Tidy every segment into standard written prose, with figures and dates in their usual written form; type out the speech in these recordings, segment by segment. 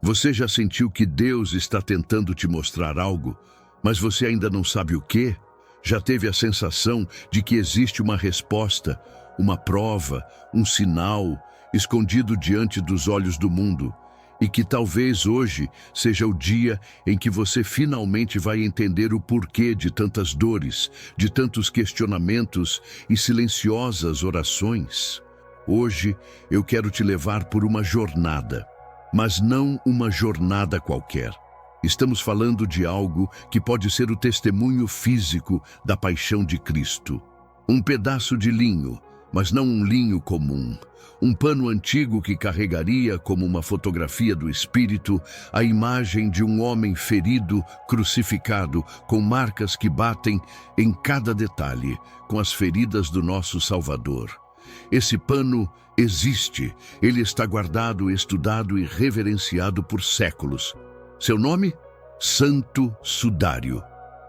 Você já sentiu que Deus está tentando te mostrar algo, mas você ainda não sabe o quê? Já teve a sensação de que existe uma resposta, uma prova, um sinal escondido diante dos olhos do mundo, e que talvez hoje seja o dia em que você finalmente vai entender o porquê de tantas dores, de tantos questionamentos e silenciosas orações? Hoje eu quero te levar por uma jornada, mas não uma jornada qualquer. Estamos falando de algo que pode ser o testemunho físico da paixão de Cristo. Um pedaço de linho, mas não um linho comum. Um pano antigo que carregaria como uma fotografia do Espírito a imagem de um homem ferido, crucificado, com marcas que batem em cada detalhe, com as feridas do nosso Salvador. Esse pano existe, ele está guardado, estudado e reverenciado por séculos. Seu nome? Santo Sudário.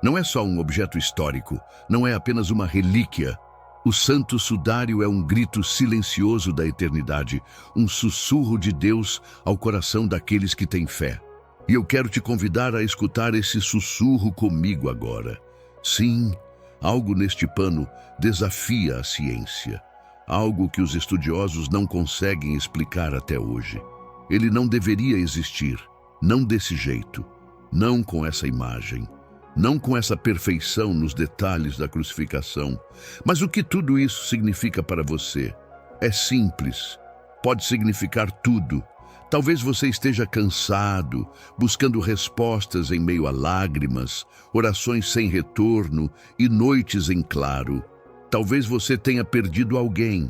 Não é só um objeto histórico, não é apenas uma relíquia. O Santo Sudário é um grito silencioso da eternidade, um sussurro de Deus ao coração daqueles que têm fé. E eu quero te convidar a escutar esse sussurro comigo agora. Sim, algo neste pano desafia a ciência. Algo que os estudiosos não conseguem explicar até hoje. Ele não deveria existir, não desse jeito, não com essa imagem, não com essa perfeição nos detalhes da crucificação. Mas o que tudo isso significa para você? É simples, pode significar tudo. Talvez você esteja cansado, buscando respostas em meio a lágrimas, orações sem retorno e noites em claro. Talvez você tenha perdido alguém.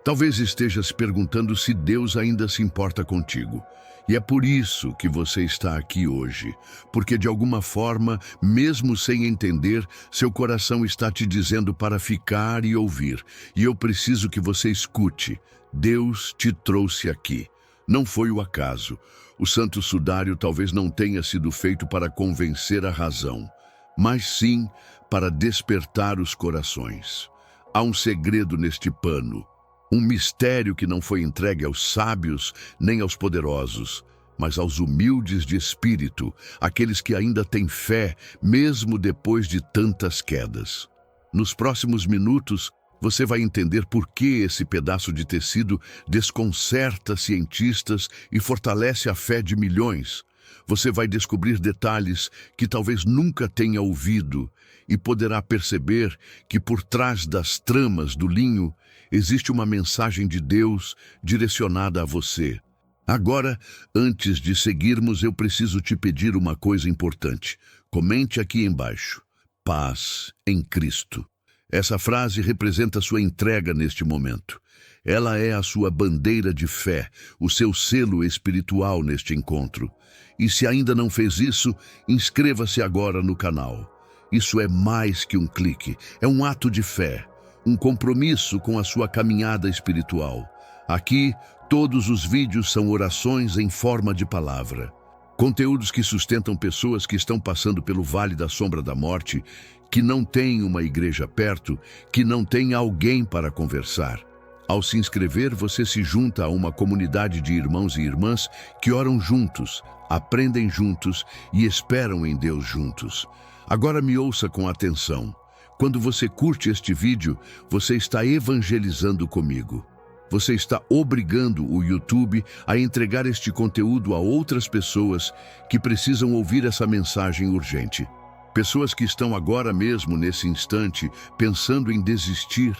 Talvez esteja se perguntando se Deus ainda se importa contigo. E é por isso que você está aqui hoje. Porque de alguma forma, mesmo sem entender, seu coração está te dizendo para ficar e ouvir. E eu preciso que você escute. Deus te trouxe aqui. Não foi o acaso. O Santo Sudário talvez não tenha sido feito para convencer a razão, mas sim para despertar os corações. Há um segredo neste pano, um mistério que não foi entregue aos sábios nem aos poderosos, mas aos humildes de espírito, aqueles que ainda têm fé, mesmo depois de tantas quedas. Nos próximos minutos, você vai entender por que esse pedaço de tecido desconcerta cientistas e fortalece a fé de milhões. Você vai descobrir detalhes que talvez nunca tenha ouvido e poderá perceber que por trás das tramas do linho existe uma mensagem de Deus direcionada a você. Agora, antes de seguirmos, eu preciso te pedir uma coisa importante. Comente aqui embaixo. Paz em Cristo. Essa frase representa sua entrega neste momento. Ela é a sua bandeira de fé, o seu selo espiritual neste encontro. E se ainda não fez isso, inscreva-se agora no canal. Isso é mais que um clique, é um ato de fé, um compromisso com a sua caminhada espiritual. Aqui, todos os vídeos são orações em forma de palavra. Conteúdos que sustentam pessoas que estão passando pelo vale da sombra da morte, que não têm uma igreja perto, que não têm alguém para conversar. Ao se inscrever, você se junta a uma comunidade de irmãos e irmãs que oram juntos, aprendem juntos e esperam em Deus juntos. Agora me ouça com atenção. Quando você curte este vídeo, você está evangelizando comigo. Você está obrigando o YouTube a entregar este conteúdo a outras pessoas que precisam ouvir essa mensagem urgente. Pessoas que estão agora mesmo, nesse instante, pensando em desistir,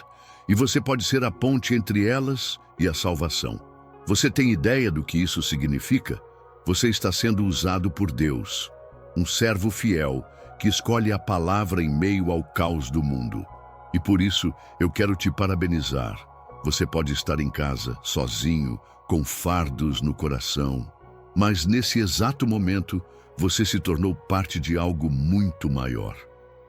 e você pode ser a ponte entre elas e a salvação. Você tem ideia do que isso significa? Você está sendo usado por Deus, um servo fiel que escolhe a palavra em meio ao caos do mundo. E por isso eu quero te parabenizar. Você pode estar em casa, sozinho, com fardos no coração, mas nesse exato momento você se tornou parte de algo muito maior.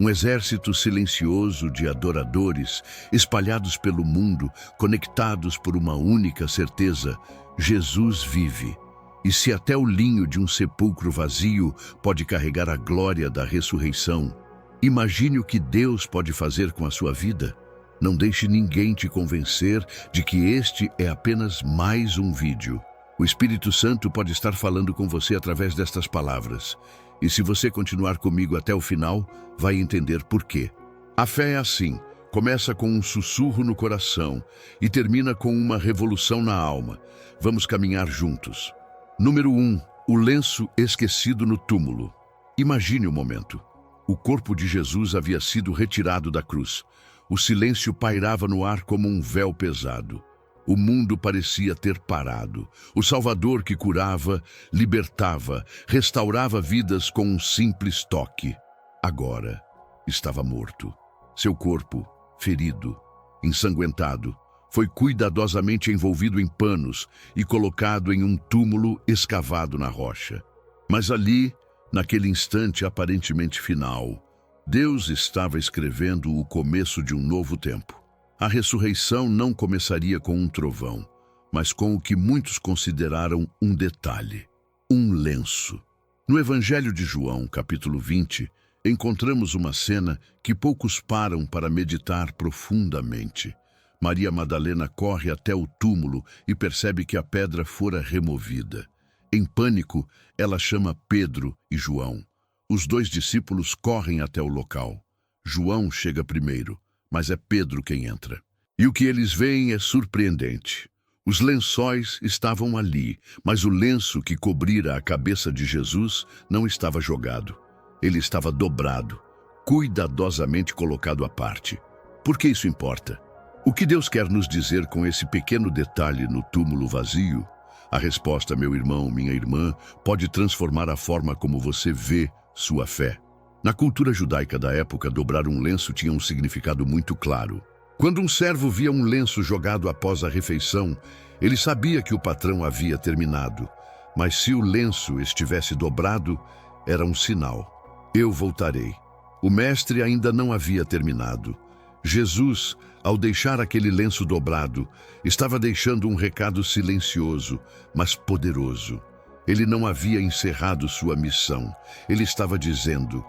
Um exército silencioso de adoradores espalhados pelo mundo, conectados por uma única certeza: Jesus vive. E se até o linho de um sepulcro vazio pode carregar a glória da ressurreição, imagine o que Deus pode fazer com a sua vida. Não deixe ninguém te convencer de que este é apenas mais um vídeo. O Espírito Santo pode estar falando com você através destas palavras. E se você continuar comigo até o final, vai entender por quê. A fé é assim. Começa com um sussurro no coração e termina com uma revolução na alma. Vamos caminhar juntos. Número 1. O lenço esquecido no túmulo. Imagine o momento. O corpo de Jesus havia sido retirado da cruz. O silêncio pairava no ar como um véu pesado. O mundo parecia ter parado. O Salvador que curava, libertava, restaurava vidas com um simples toque. Agora estava morto. Seu corpo, ferido, ensanguentado, foi cuidadosamente envolvido em panos e colocado em um túmulo escavado na rocha. Mas ali, naquele instante aparentemente final, Deus estava escrevendo o começo de um novo tempo. A ressurreição não começaria com um trovão, mas com o que muitos consideraram um detalhe, um lenço. No Evangelho de João, capítulo 20, encontramos uma cena que poucos param para meditar profundamente. Maria Madalena corre até o túmulo e percebe que a pedra fora removida. Em pânico, ela chama Pedro e João. Os dois discípulos correm até o local. João chega primeiro, mas é Pedro quem entra. E o que eles veem é surpreendente. Os lençóis estavam ali, mas o lenço que cobrira a cabeça de Jesus não estava jogado. Ele estava dobrado, cuidadosamente colocado à parte. Por que isso importa? O que Deus quer nos dizer com esse pequeno detalhe no túmulo vazio? A resposta, meu irmão, minha irmã, pode transformar a forma como você vê sua fé. Na cultura judaica da época, dobrar um lenço tinha um significado muito claro. Quando um servo via um lenço jogado após a refeição, ele sabia que o patrão havia terminado. Mas se o lenço estivesse dobrado, era um sinal. Eu voltarei. O mestre ainda não havia terminado. Jesus, ao deixar aquele lenço dobrado, estava deixando um recado silencioso, mas poderoso. Ele não havia encerrado sua missão. Ele estava dizendo: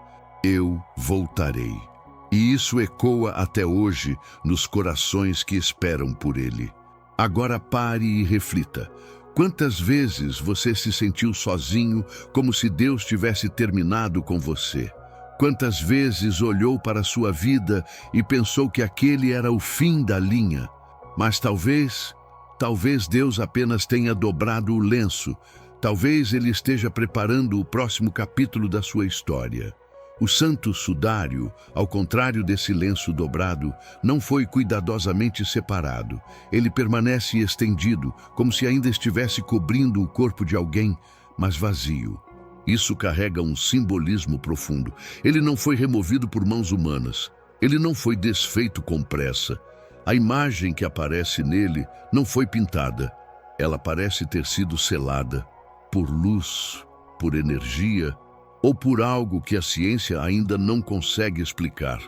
eu voltarei. E isso ecoa até hoje nos corações que esperam por ele. Agora pare e reflita. Quantas vezes você se sentiu sozinho, como se Deus tivesse terminado com você? Quantas vezes olhou para a sua vida e pensou que aquele era o fim da linha? Mas talvez Deus apenas tenha dobrado o lenço. Talvez ele esteja preparando o próximo capítulo da sua história. O santo sudário, ao contrário desse lenço dobrado, não foi cuidadosamente separado. Ele permanece estendido, como se ainda estivesse cobrindo o corpo de alguém, mas vazio. Isso carrega um simbolismo profundo. Ele não foi removido por mãos humanas. Ele não foi desfeito com pressa. A imagem que aparece nele não foi pintada. Ela parece ter sido selada por luz, por energia, ou por algo que a ciência ainda não consegue explicar,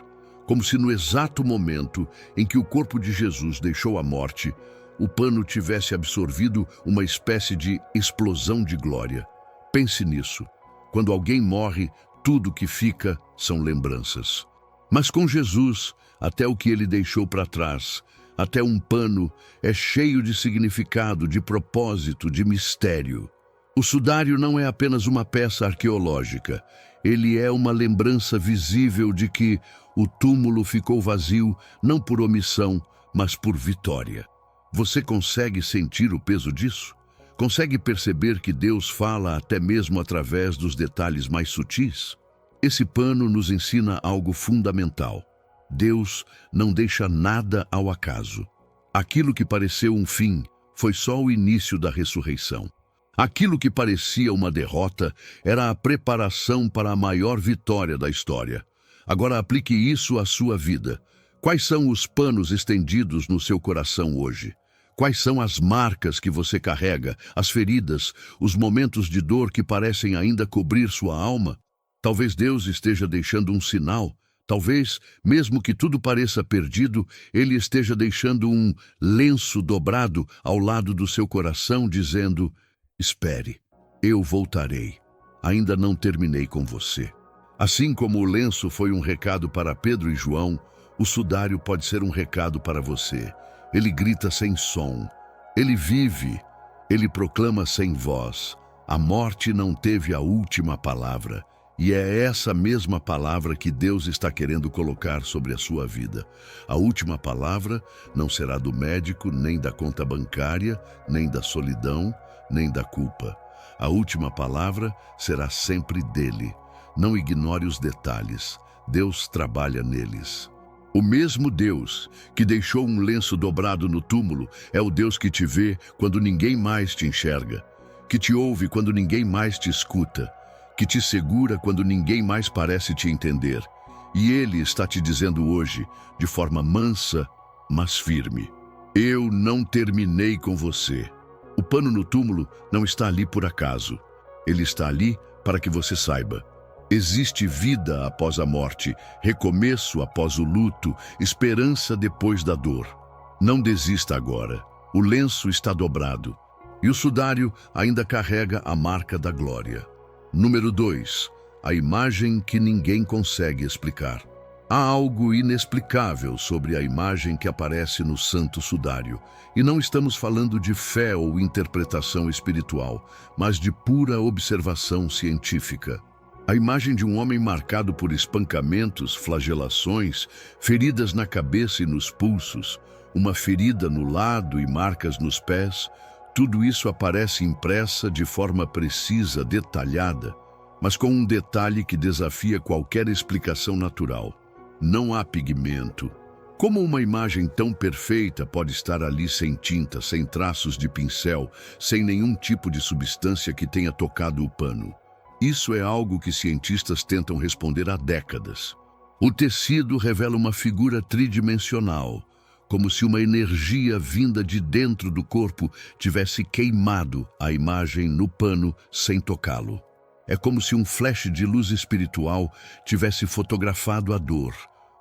como se no exato momento em que o corpo de Jesus deixou a morte, o pano tivesse absorvido uma espécie de explosão de glória. Pense nisso. Quando alguém morre, tudo que fica são lembranças. Mas com Jesus, até o que ele deixou para trás, até um pano, é cheio de significado, de propósito, de mistério. O sudário não é apenas uma peça arqueológica. Ele é uma lembrança visível de que o túmulo ficou vazio não por omissão, mas por vitória. Você consegue sentir o peso disso? Consegue perceber que Deus fala até mesmo através dos detalhes mais sutis? Esse pano nos ensina algo fundamental. Deus não deixa nada ao acaso. Aquilo que pareceu um fim foi só o início da ressurreição. Aquilo que parecia uma derrota era a preparação para a maior vitória da história. Agora aplique isso à sua vida. Quais são os panos estendidos no seu coração hoje? Quais são as marcas que você carrega, as feridas, os momentos de dor que parecem ainda cobrir sua alma? Talvez Deus esteja deixando um sinal. Talvez, mesmo que tudo pareça perdido, Ele esteja deixando um lenço dobrado ao lado do seu coração, dizendo: espere, eu voltarei. Ainda não terminei com você. Assim como o lenço foi um recado para Pedro e João, o sudário pode ser um recado para você. Ele grita sem som. Ele vive. Ele proclama sem voz: a morte não teve a última palavra. E é essa mesma palavra que Deus está querendo colocar sobre a sua vida. A última palavra não será do médico, nem da conta bancária, nem da solidão, nem da culpa. A última palavra será sempre dele. Não ignore os detalhes. Deus trabalha neles. O mesmo Deus que deixou um lenço dobrado no túmulo é o Deus que te vê quando ninguém mais te enxerga, que te ouve quando ninguém mais te escuta, que te segura quando ninguém mais parece te entender. E Ele está te dizendo hoje, de forma mansa, mas firme: eu não terminei com você. O pano no túmulo não está ali por acaso. Ele está ali para que você saiba: existe vida após a morte, recomeço após o luto, esperança depois da dor. Não desista agora. O lenço está dobrado e o sudário ainda carrega a marca da glória. Número 2. A imagem que ninguém consegue explicar. Há algo inexplicável sobre a imagem que aparece no Santo Sudário. E não estamos falando de fé ou interpretação espiritual, mas de pura observação científica. A imagem de um homem marcado por espancamentos, flagelações, feridas na cabeça e nos pulsos, uma ferida no lado e marcas nos pés. Tudo isso aparece impressa de forma precisa, detalhada, mas com um detalhe que desafia qualquer explicação natural. Não há pigmento. Como uma imagem tão perfeita pode estar ali sem tinta, sem traços de pincel, sem nenhum tipo de substância que tenha tocado o pano? Isso é algo que cientistas tentam responder há décadas. O tecido revela uma figura tridimensional, como se uma energia vinda de dentro do corpo tivesse queimado a imagem no pano sem tocá-lo. É como se um flash de luz espiritual tivesse fotografado a dor,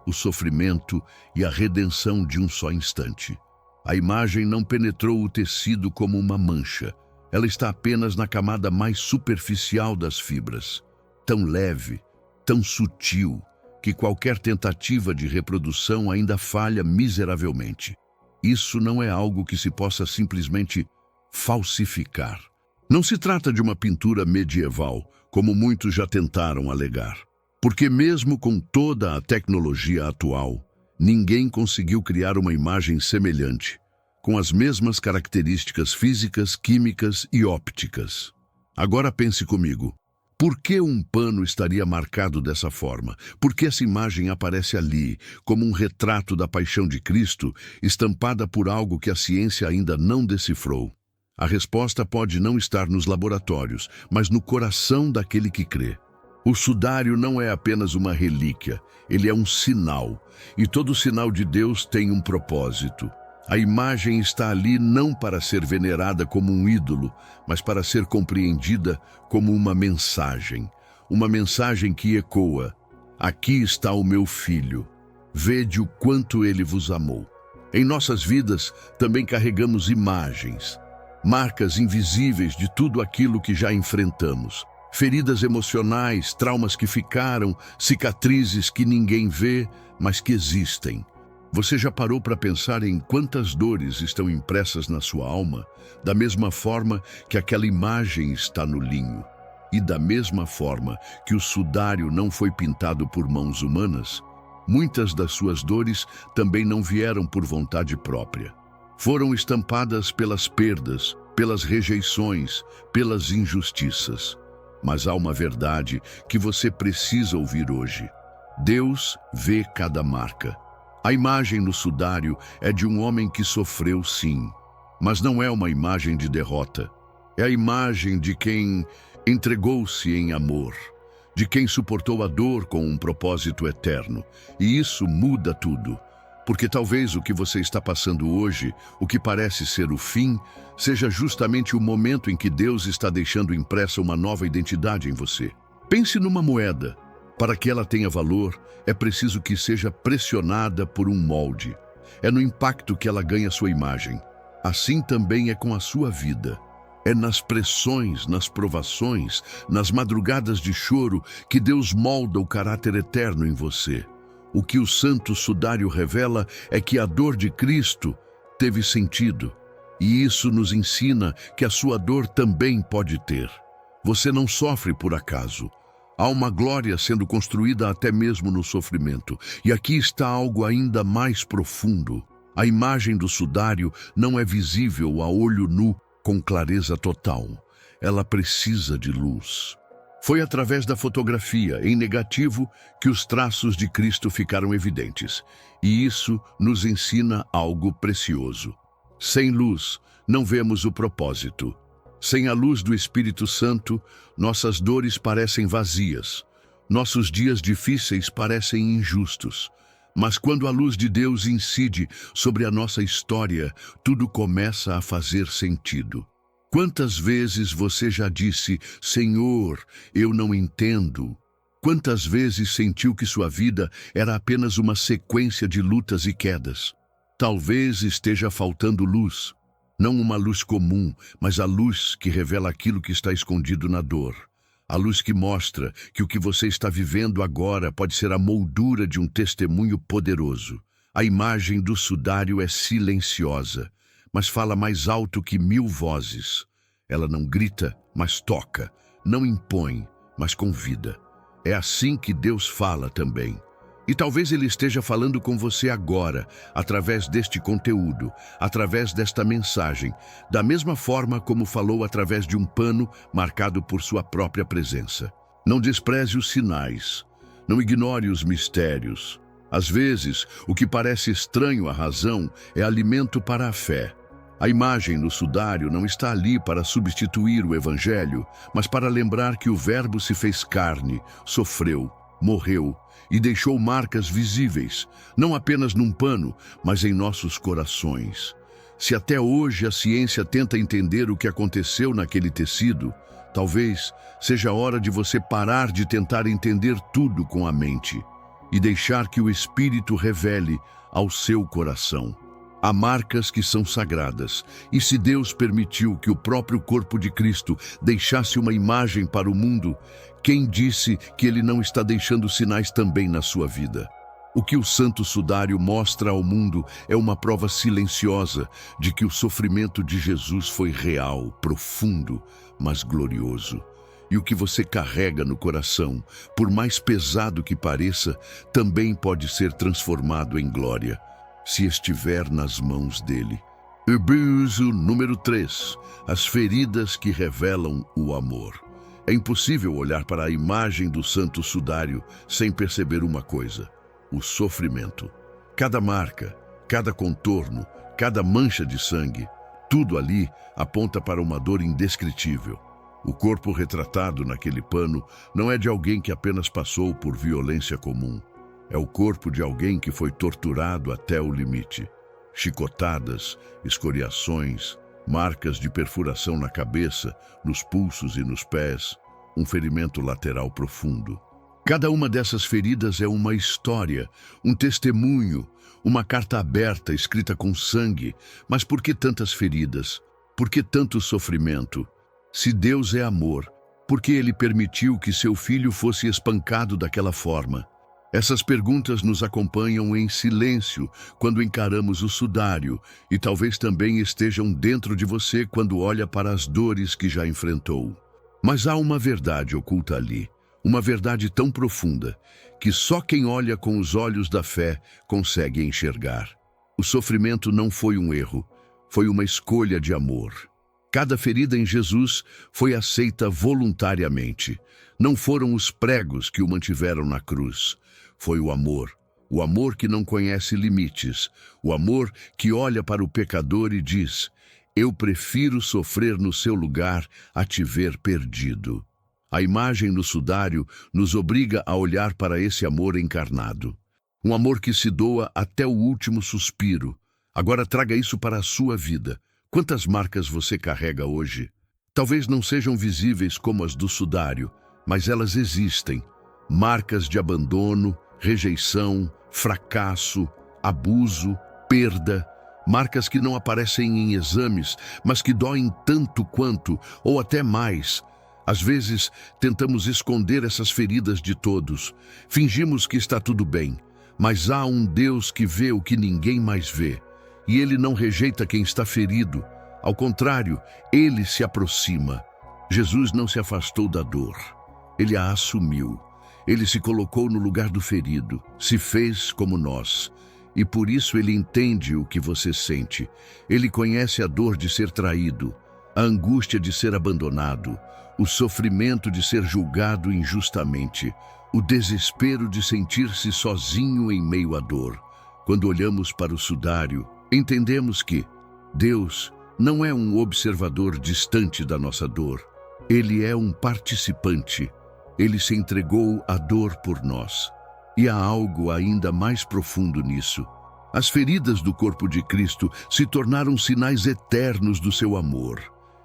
o sofrimento e a redenção de um só instante. A imagem não penetrou o tecido como uma mancha. Ela está apenas na camada mais superficial das fibras, tão leve, tão sutil, que qualquer tentativa de reprodução ainda falha miseravelmente. Isso não é algo que se possa simplesmente falsificar. Não se trata de uma pintura medieval, como muitos já tentaram alegar. Porque mesmo com toda a tecnologia atual, ninguém conseguiu criar uma imagem semelhante, com as mesmas características físicas, químicas e ópticas. Agora pense comigo. Por que um pano estaria marcado dessa forma? Por que essa imagem aparece ali, como um retrato da paixão de Cristo, estampada por algo que a ciência ainda não decifrou? A resposta pode não estar nos laboratórios, mas no coração daquele que crê. O sudário não é apenas uma relíquia, ele é um sinal. E todo sinal de Deus tem um propósito. A imagem está ali não para ser venerada como um ídolo, mas para ser compreendida como uma mensagem. Uma mensagem que ecoa: aqui está o meu filho, vede o quanto ele vos amou. Em nossas vidas também carregamos imagens, marcas invisíveis de tudo aquilo que já enfrentamos. Feridas emocionais, traumas que ficaram, cicatrizes que ninguém vê, mas que existem. Você já parou para pensar em quantas dores estão impressas na sua alma, da mesma forma que aquela imagem está no linho? E da mesma forma que o sudário não foi pintado por mãos humanas, muitas das suas dores também não vieram por vontade própria. Foram estampadas pelas perdas, pelas rejeições, pelas injustiças. Mas há uma verdade que você precisa ouvir hoje. Deus vê cada marca. A imagem no sudário é de um homem que sofreu, sim, mas não é uma imagem de derrota. É a imagem de quem entregou-se em amor, de quem suportou a dor com um propósito eterno. E isso muda tudo, porque talvez o que você está passando hoje, o que parece ser o fim, seja justamente o momento em que Deus está deixando impressa uma nova identidade em você. Pense numa moeda. Para que ela tenha valor, é preciso que seja pressionada por um molde. É no impacto que ela ganha sua imagem. Assim também é com a sua vida. É nas pressões, nas provações, nas madrugadas de choro que Deus molda o caráter eterno em você. O que o Santo Sudário revela é que a dor de Cristo teve sentido. E isso nos ensina que a sua dor também pode ter. Você não sofre por acaso. Há uma glória sendo construída até mesmo no sofrimento. E aqui está algo ainda mais profundo. A imagem do sudário não é visível a olho nu com clareza total. Ela precisa de luz. Foi através da fotografia, em negativo, que os traços de Cristo ficaram evidentes. E isso nos ensina algo precioso. Sem luz, não vemos o propósito. Sem a luz do Espírito Santo, nossas dores parecem vazias. Nossos dias difíceis parecem injustos. Mas quando a luz de Deus incide sobre a nossa história, tudo começa a fazer sentido. Quantas vezes você já disse, Senhor, eu não entendo? Quantas vezes sentiu que sua vida era apenas uma sequência de lutas e quedas? Talvez esteja faltando luz. Não uma luz comum, mas a luz que revela aquilo que está escondido na dor. A luz que mostra que o que você está vivendo agora pode ser a moldura de um testemunho poderoso. A imagem do sudário é silenciosa, mas fala mais alto que 1000 vozes. Ela não grita, mas toca. Não impõe, mas convida. É assim que Deus fala também. E talvez Ele esteja falando com você agora, através deste conteúdo, através desta mensagem, da mesma forma como falou através de um pano marcado por sua própria presença. Não despreze os sinais, não ignore os mistérios. Às vezes, o que parece estranho à razão é alimento para a fé. A imagem no sudário não está ali para substituir o Evangelho, mas para lembrar que o Verbo se fez carne, sofreu, morreu e deixou marcas visíveis, não apenas num pano, mas em nossos corações. Se até hoje a ciência tenta entender o que aconteceu naquele tecido, talvez seja hora de você parar de tentar entender tudo com a mente e deixar que o Espírito revele ao seu coração. Há marcas que são sagradas, e se Deus permitiu que o próprio corpo de Cristo deixasse uma imagem para o mundo, quem disse que Ele não está deixando sinais também na sua vida? O que o Santo Sudário mostra ao mundo é uma prova silenciosa de que o sofrimento de Jesus foi real, profundo, mas glorioso. E o que você carrega no coração, por mais pesado que pareça, também pode ser transformado em glória, se estiver nas mãos dele. Hebreus número 3. As feridas que revelam o amor. É impossível olhar para a imagem do Santo Sudário sem perceber uma coisa: o sofrimento. Cada marca, cada contorno, cada mancha de sangue, tudo ali aponta para uma dor indescritível. O corpo retratado naquele pano não é de alguém que apenas passou por violência comum. É o corpo de alguém que foi torturado até o limite. Chicotadas, escoriações, marcas de perfuração na cabeça, nos pulsos e nos pés, um ferimento lateral profundo. Cada uma dessas feridas é uma história, um testemunho, uma carta aberta escrita com sangue. Mas por que tantas feridas? Por que tanto sofrimento? Se Deus é amor, por que Ele permitiu que seu filho fosse espancado daquela forma? Essas perguntas nos acompanham em silêncio quando encaramos o sudário e talvez também estejam dentro de você quando olha para as dores que já enfrentou. Mas há uma verdade oculta ali, uma verdade tão profunda que só quem olha com os olhos da fé consegue enxergar. O sofrimento não foi um erro, foi uma escolha de amor. Cada ferida em Jesus foi aceita voluntariamente. Não foram os pregos que o mantiveram na cruz. Foi o amor que não conhece limites, o amor que olha para o pecador e diz: eu prefiro sofrer no seu lugar a te ver perdido. A imagem no sudário nos obriga a olhar para esse amor encarnado. Um amor que se doa até o último suspiro. Agora traga isso para a sua vida. Quantas marcas você carrega hoje? Talvez não sejam visíveis como as do sudário, mas elas existem. Marcas de abandono, rejeição, fracasso, abuso, perda. Marcas que não aparecem em exames, mas que doem tanto quanto, ou até mais. Às vezes, tentamos esconder essas feridas de todos. Fingimos que está tudo bem, mas há um Deus que vê o que ninguém mais vê. E Ele não rejeita quem está ferido. Ao contrário, ele se aproxima. Jesus não se afastou da dor. Ele a assumiu. Ele se colocou no lugar do ferido, se fez como nós. E por isso ele entende o que você sente. Ele conhece a dor de ser traído, a angústia de ser abandonado, o sofrimento de ser julgado injustamente, o desespero de sentir-se sozinho em meio à dor. Quando olhamos para o sudário, entendemos que Deus não é um observador distante da nossa dor. Ele é um participante. Ele se entregou à dor por nós. E há algo ainda mais profundo nisso. As feridas do corpo de Cristo se tornaram sinais eternos do seu amor.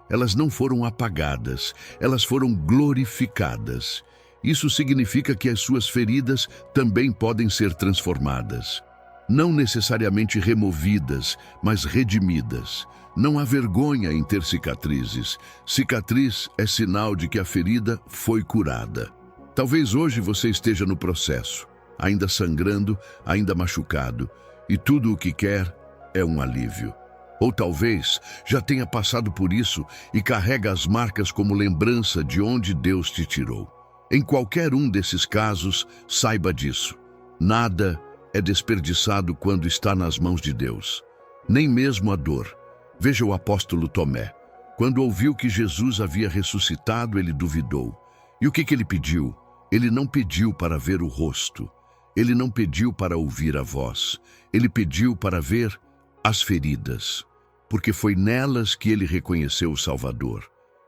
Elas não foram apagadas, elas foram glorificadas. Isso significa que as suas feridas também podem ser transformadas. Não necessariamente removidas, mas redimidas. Não há vergonha em ter cicatrizes. Cicatriz é sinal de que a ferida foi curada. Talvez hoje você esteja no processo, ainda sangrando, ainda machucado, e tudo o que quer é um alívio. Ou talvez já tenha passado por isso e carrega as marcas como lembrança de onde Deus te tirou. Em qualquer um desses casos, saiba disso. Nada é desperdiçado quando está nas mãos de Deus. Nem mesmo a dor. Veja o apóstolo Tomé. Quando ouviu que Jesus havia ressuscitado, ele duvidou. E o que ele pediu? Ele não pediu para ver o rosto. Ele não pediu para ouvir a voz. Ele pediu para ver as feridas. Porque foi nelas que ele reconheceu o Salvador.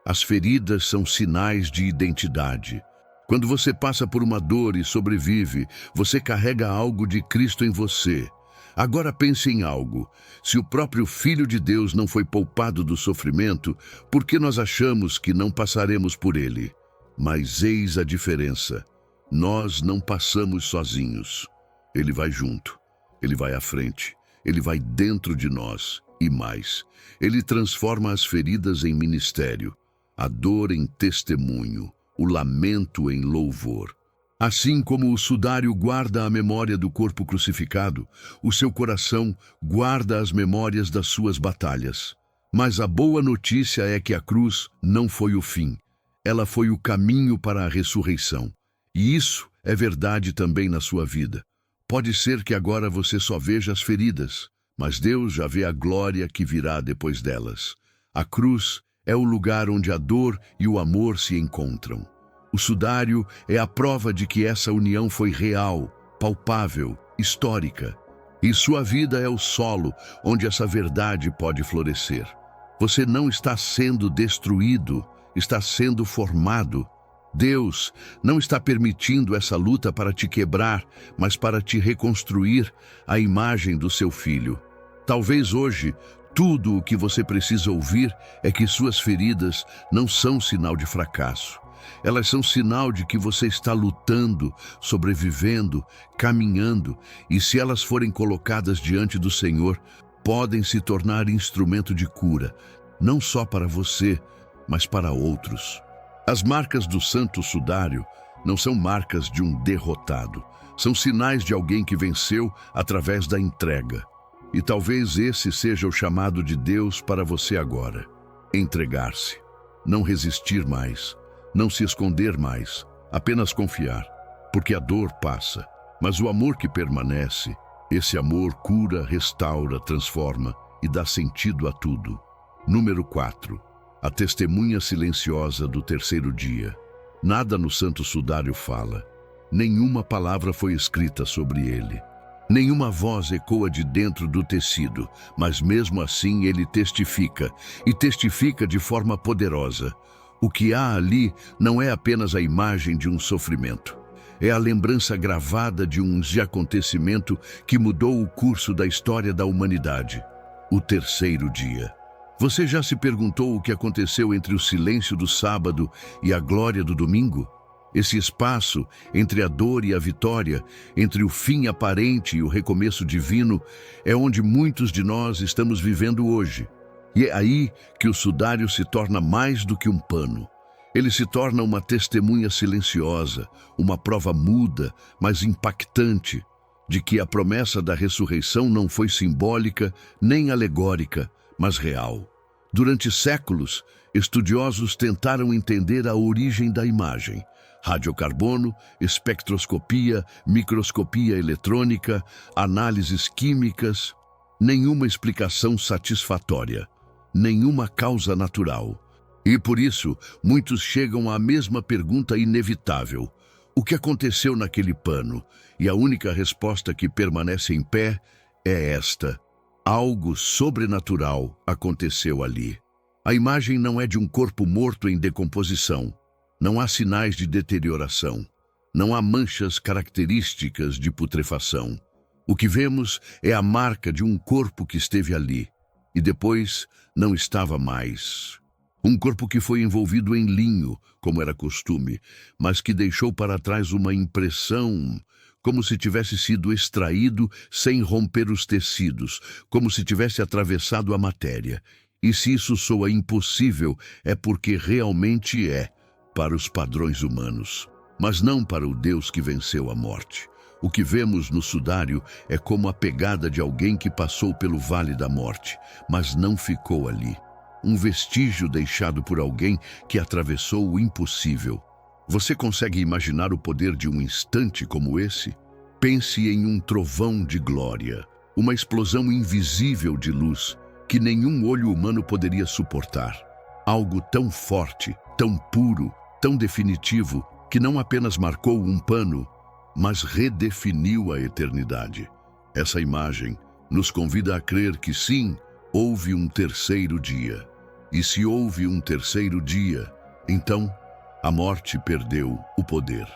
As feridas são sinais de identidade. Quando você passa por uma dor e sobrevive, você carrega algo de Cristo em você. Agora pense em algo. Se o próprio Filho de Deus não foi poupado do sofrimento, por que nós achamos que não passaremos por ele? Mas eis a diferença. Nós não passamos sozinhos. Ele vai junto. Ele vai à frente. Ele vai dentro de nós. E mais, ele transforma as feridas em ministério, a dor em testemunho, o lamento em louvor. Assim como o sudário guarda a memória do corpo crucificado, o seu coração guarda as memórias das suas batalhas. Mas a boa notícia é que a cruz não foi o fim. Ela foi o caminho para a ressurreição. E isso é verdade também na sua vida. Pode ser que agora você só veja as feridas, mas Deus já vê a glória que virá depois delas. A cruz é o lugar onde a dor e o amor se encontram. O sudário é a prova de que essa união foi real, palpável, histórica. E sua vida é o solo onde essa verdade pode florescer. Você não está sendo destruído, está sendo formado. Deus não está permitindo essa luta para te quebrar, mas para te reconstruir a imagem do seu filho. Talvez hoje, tudo o que você precisa ouvir é que suas feridas não são sinal de fracasso. Elas são sinal de que você está lutando, sobrevivendo, caminhando, e se elas forem colocadas diante do Senhor, podem se tornar instrumento de cura, não só para você, mas para outros. As marcas do Santo Sudário não são marcas de um derrotado, são sinais de alguém que venceu através da entrega. E talvez esse seja o chamado de Deus para você agora. Entregar-se, não resistir mais, não se esconder mais, apenas confiar, porque a dor passa, mas o amor que permanece, esse amor cura, restaura, transforma e dá sentido a tudo. Número 4. A testemunha silenciosa do terceiro dia. Nada no Santo Sudário fala. Nenhuma palavra foi escrita sobre ele. Nenhuma voz ecoa de dentro do tecido, mas mesmo assim ele testifica, e testifica de forma poderosa. O que há ali não é apenas a imagem de um sofrimento. É a lembrança gravada de um acontecimento que mudou o curso da história da humanidade. O terceiro dia. Você já se perguntou o que aconteceu entre o silêncio do sábado e a glória do domingo? Esse espaço entre a dor e a vitória, entre o fim aparente e o recomeço divino, é onde muitos de nós estamos vivendo hoje. E é aí que o sudário se torna mais do que um pano. Ele se torna uma testemunha silenciosa, uma prova muda, mas impactante, de que a promessa da ressurreição não foi simbólica nem alegórica, mas real. Durante séculos, estudiosos tentaram entender a origem da imagem. Radiocarbono, espectroscopia, microscopia eletrônica, análises químicas. Nenhuma explicação satisfatória, nenhuma causa natural. E por isso, muitos chegam à mesma pergunta inevitável: o que aconteceu naquele pano? E a única resposta que permanece em pé é esta: algo sobrenatural aconteceu ali. A imagem não é de um corpo morto em decomposição. Não há sinais de deterioração. Não há manchas características de putrefação. O que vemos é a marca de um corpo que esteve ali e depois não estava mais. Um corpo que foi envolvido em linho, como era costume, mas que deixou para trás uma impressão, como se tivesse sido extraído sem romper os tecidos, como se tivesse atravessado a matéria. E se isso soa impossível, é porque realmente é, para os padrões humanos, mas não para o Deus que venceu a morte. O que vemos no sudário é como a pegada de alguém que passou pelo vale da morte, mas não ficou ali. Um vestígio deixado por alguém que atravessou o impossível. Você consegue imaginar o poder de um instante como esse? Pense em um trovão de glória, uma explosão invisível de luz que nenhum olho humano poderia suportar. Algo tão forte, tão puro, tão definitivo, que não apenas marcou um pano, mas redefiniu a eternidade. Essa imagem nos convida a crer que sim, houve um terceiro dia. E se houve um terceiro dia, então a morte perdeu o poder.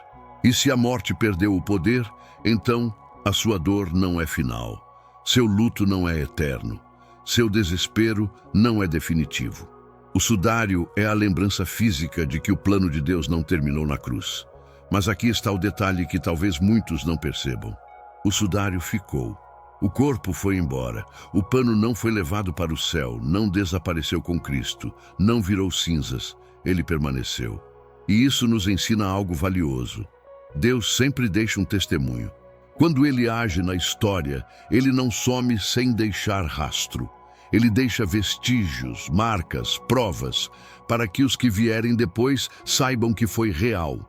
E se a morte perdeu o poder, então a sua dor não é final. Seu luto não é eterno. Seu desespero não é definitivo. O sudário é a lembrança física de que o plano de Deus não terminou na cruz. Mas aqui está o detalhe que talvez muitos não percebam. O sudário ficou. O corpo foi embora. O pano não foi levado para o céu, não desapareceu com Cristo, não virou cinzas. Ele permaneceu. E isso nos ensina algo valioso. Deus sempre deixa um testemunho. Quando Ele age na história, Ele não some sem deixar rastro. Ele deixa vestígios, marcas, provas, para que os que vierem depois saibam que foi real.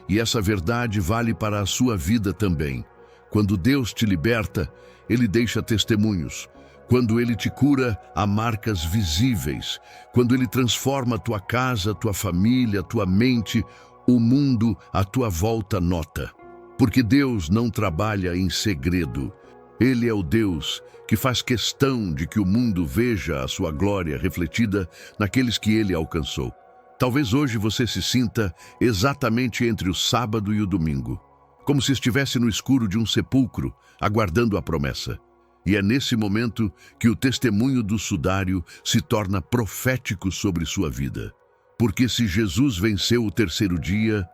E essa verdade vale para a sua vida também. Quando Deus te liberta, Ele deixa testemunhos. Quando Ele te cura, há marcas visíveis. Quando Ele transforma tua casa, tua família, tua mente, o mundo à tua volta nota. Porque Deus não trabalha em segredo. Ele é o Deus que faz questão de que o mundo veja a sua glória refletida naqueles que Ele alcançou. Talvez hoje você se sinta exatamente entre o sábado e o domingo, como se estivesse no escuro de um sepulcro, aguardando a promessa. E é nesse momento que o testemunho do sudário se torna profético sobre sua vida. Porque se Jesus venceu o terceiro dia,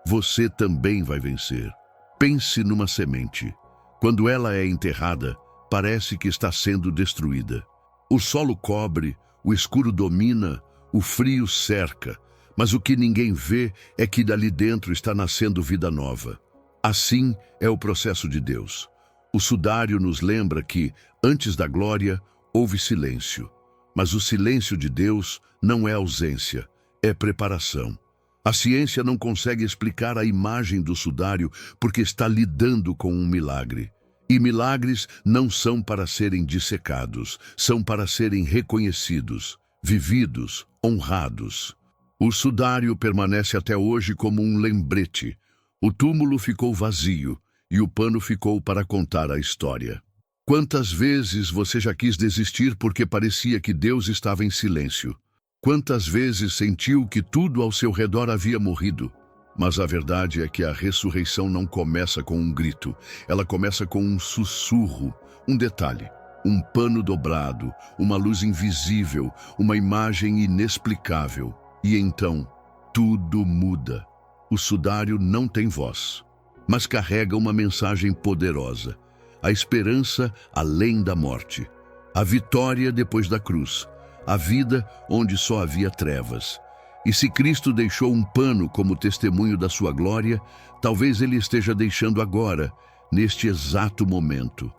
você também vai vencer. Pense numa semente. Quando ela é enterrada, parece que está sendo destruída. O solo cobre, o escuro domina, o frio cerca, mas o que ninguém vê é que dali dentro está nascendo vida nova. Assim é o processo de Deus. O sudário nos lembra que, antes da glória, houve silêncio. Mas o silêncio de Deus não é ausência, é preparação. A ciência não consegue explicar a imagem do sudário porque está lidando com um milagre. E milagres não são para serem dissecados, são para serem reconhecidos, vividos, honrados. O sudário permanece até hoje como um lembrete. O túmulo ficou vazio e o pano ficou para contar a história. Quantas vezes você já quis desistir porque parecia que Deus estava em silêncio? Quantas vezes sentiu que tudo ao seu redor havia morrido? Mas a verdade é que a ressurreição não começa com um grito, ela começa com um sussurro, um detalhe, um pano dobrado, uma luz invisível, uma imagem inexplicável. E então, tudo muda. O sudário não tem voz, mas carrega uma mensagem poderosa. A esperança além da morte, a vitória depois da cruz, a vida onde só havia trevas. E se Cristo deixou um pano como testemunho da sua glória, talvez Ele esteja deixando agora, neste exato momento,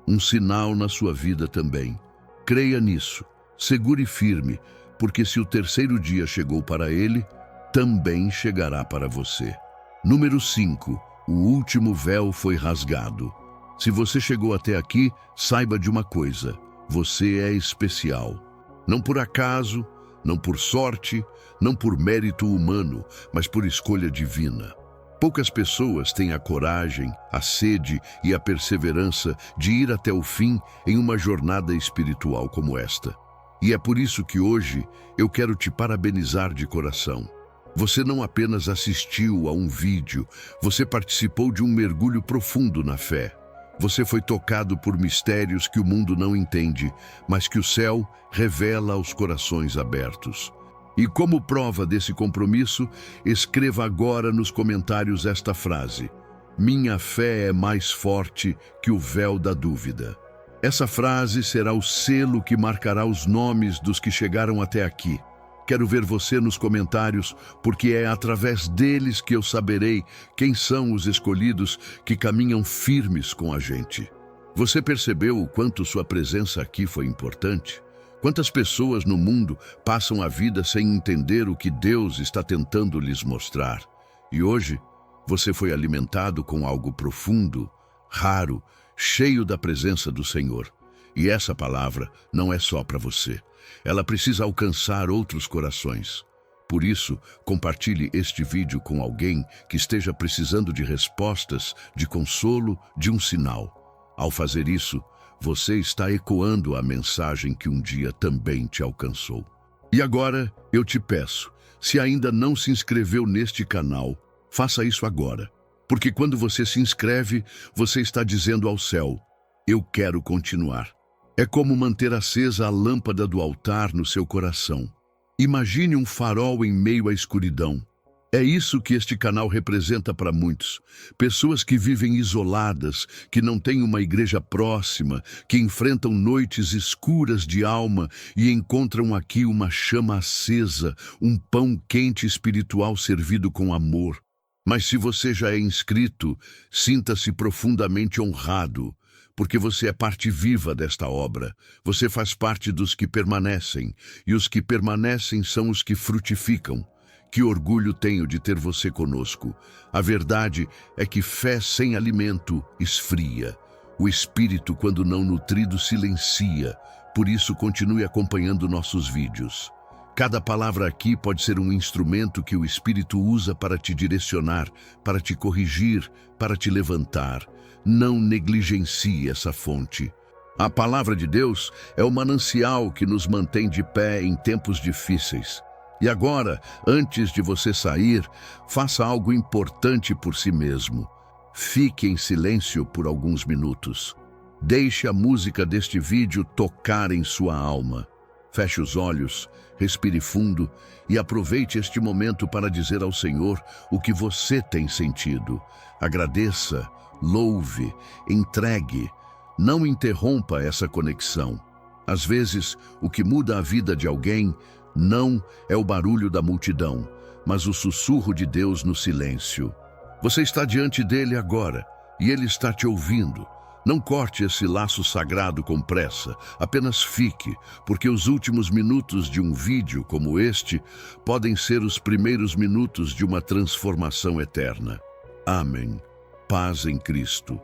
um sinal na sua vida também. Creia nisso, segure firme, porque se o terceiro dia chegou para ele, também chegará para você. Número 5. O último véu foi rasgado. Se você chegou até aqui, saiba de uma coisa: você é especial. Não por acaso, não por sorte, não por mérito humano, mas por escolha divina. Poucas pessoas têm a coragem, a sede e a perseverança de ir até o fim em uma jornada espiritual como esta. E é por isso que hoje eu quero te parabenizar de coração. Você não apenas assistiu a um vídeo, você participou de um mergulho profundo na fé. Você foi tocado por mistérios que o mundo não entende, mas que o céu revela aos corações abertos. E como prova desse compromisso, escreva agora nos comentários esta frase: minha fé é mais forte que o véu da dúvida. Essa frase será o selo que marcará os nomes dos que chegaram até aqui. Quero ver você nos comentários, porque é através deles que eu saberei quem são os escolhidos que caminham firmes com a gente. Você percebeu o quanto sua presença aqui foi importante? Quantas pessoas no mundo passam a vida sem entender o que Deus está tentando lhes mostrar? E hoje, você foi alimentado com algo profundo, raro, cheio da presença do Senhor. E essa palavra não é só para você. Ela precisa alcançar outros corações. Por isso, compartilhe este vídeo com alguém que esteja precisando de respostas, de consolo, de um sinal. Ao fazer isso, você está ecoando a mensagem que um dia também te alcançou. E agora, eu te peço, se ainda não se inscreveu neste canal, faça isso agora. Porque quando você se inscreve, você está dizendo ao céu: eu quero continuar. É como manter acesa a lâmpada do altar no seu coração. Imagine um farol em meio à escuridão. É isso que este canal representa para muitos. Pessoas que vivem isoladas, que não têm uma igreja próxima, que enfrentam noites escuras de alma e encontram aqui uma chama acesa, um pão quente espiritual servido com amor. Mas se você já é inscrito, sinta-se profundamente honrado, porque você é parte viva desta obra. Você faz parte dos que permanecem, e os que permanecem são os que frutificam. Que orgulho tenho de ter você conosco. A verdade é que fé sem alimento esfria. O espírito, quando não nutrido, silencia. Por isso, continue acompanhando nossos vídeos. Cada palavra aqui pode ser um instrumento que o Espírito usa para te direcionar, para te corrigir, para te levantar. Não negligencie essa fonte. A palavra de Deus é o manancial que nos mantém de pé em tempos difíceis. E agora, antes de você sair, faça algo importante por si mesmo. Fique em silêncio por alguns minutos. Deixe a música deste vídeo tocar em sua alma. Feche os olhos, respire fundo e aproveite este momento para dizer ao Senhor o que você tem sentido. Agradeça, louve, entregue. Não interrompa essa conexão. Às vezes, o que muda a vida de alguém não é o barulho da multidão, mas o sussurro de Deus no silêncio. Você está diante dele agora e ele está te ouvindo. Não corte esse laço sagrado com pressa, apenas fique, porque os últimos minutos de um vídeo como este podem ser os primeiros minutos de uma transformação eterna. Amém. Paz em Cristo.